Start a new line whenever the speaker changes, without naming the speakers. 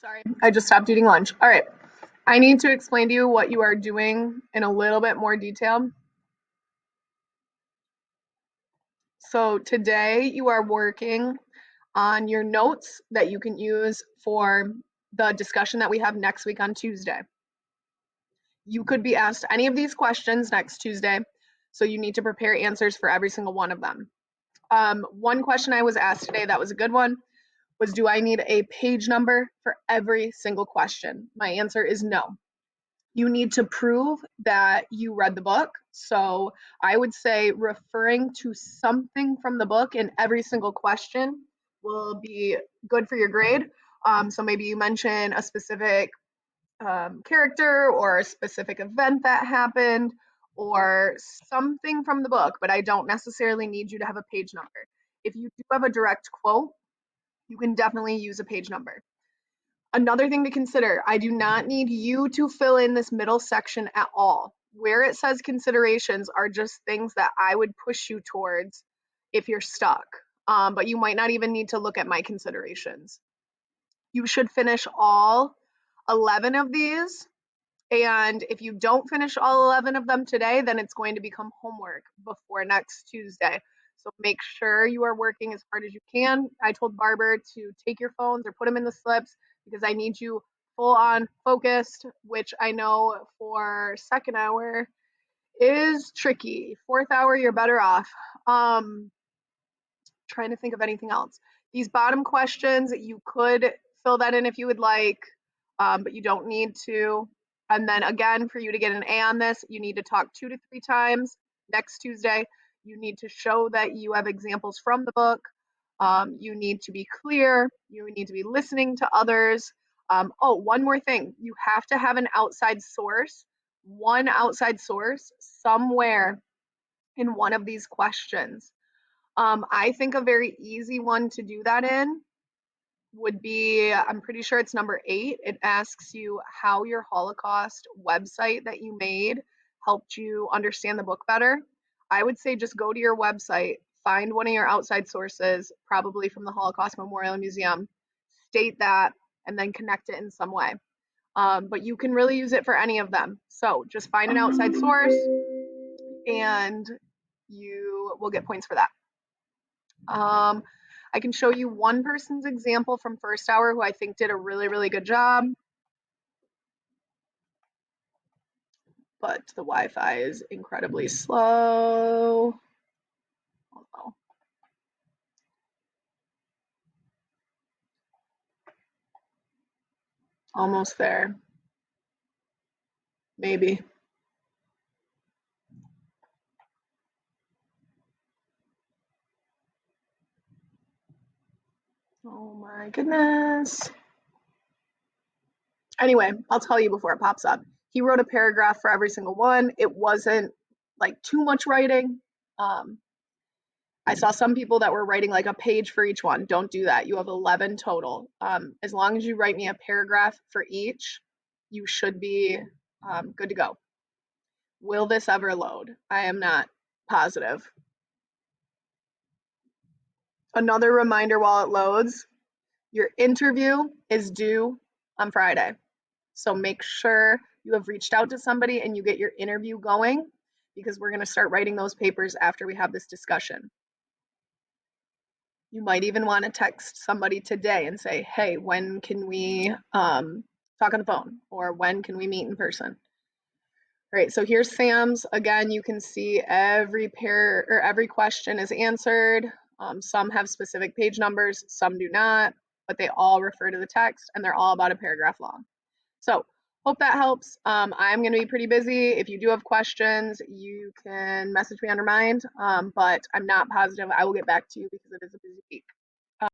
Sorry, I just stopped eating lunch. All right. I need to explain to you what you are doing in a little bit more detail. So, today you are working on your notes that you can use for the discussion that we have next week on Tuesday. You could be asked any of these questions next Tuesday, so you need to prepare answers for every single one of them. One question I was asked today that was a good one was, do I need a page number for every single question? My answer is no. You need to prove that you read the book. So I would say referring to something from the book in every single question will be good for your grade. So maybe you mention a specific character or a specific event that happened or something from the book, but I don't necessarily need you to have a page number. If you do have a direct quote, you can definitely use a page number. Another thing to consider, I do not need you to fill in this middle section at all. Where it says considerations are just things that I would push you towards if you're stuck. But you might not even need to look at my considerations. You should finish all 11 of these. And if you don't finish all 11 of them today, then it's going to become homework before next Tuesday. So make sure you are working as hard as you can. I told Barber to take your phones or put them in the slips because I need you full on focused, which I know for second hour is tricky. Fourth hour, you're better off. Trying to think of anything else. These bottom questions, you could fill that in if you would like, but you don't need to. And then again, for you to get an A on this, you need to talk 2 to 3 times next Tuesday. You need to show that you have examples from the book. You need to be clear. You need to be listening to others. Oh, one more thing. You have to have an outside source, one outside source somewhere in one of these questions. I think a very easy one to do that in would be, I'm pretty sure it's number 8. It asks you how your Holocaust website that you made helped you understand the book better. I would say just go to your website, find one of your outside sources, probably from the Holocaust Memorial Museum, state that, and then connect it in some way. But you can really use it for any of them. So just find an outside source and you will get points for that. I can show you one person's example from first hour who I think did a really, really good job. But the Wi-Fi is incredibly slow. Oh, almost there. Maybe. Oh my goodness. Anyway, I'll tell you before it pops up. He wrote a paragraph for every single one. It wasn't like too much writing. Um, I saw some people that were writing like a page for each one. Don't do that. You have 11 total. As long as you write me a paragraph for each, you should be good to go. Will this ever load? I am not positive. Another reminder while it loads, your interview is due on Friday. So make sure you have reached out to somebody and you get your interview going because we're going to start writing those papers after we have this discussion. You might even want to text somebody today and say, hey, when can we talk on the phone, or when can we meet in person? All right, so here's Sam's. Again, you can see every pair or every question is answered. Some have specific page numbers, some do not, but they all refer to the text and they're all about a paragraph long. So hope that helps. I'm going to be pretty busy. If you do have questions, you can message me on Remind, but I'm not positive I will get back to you because it is a busy week.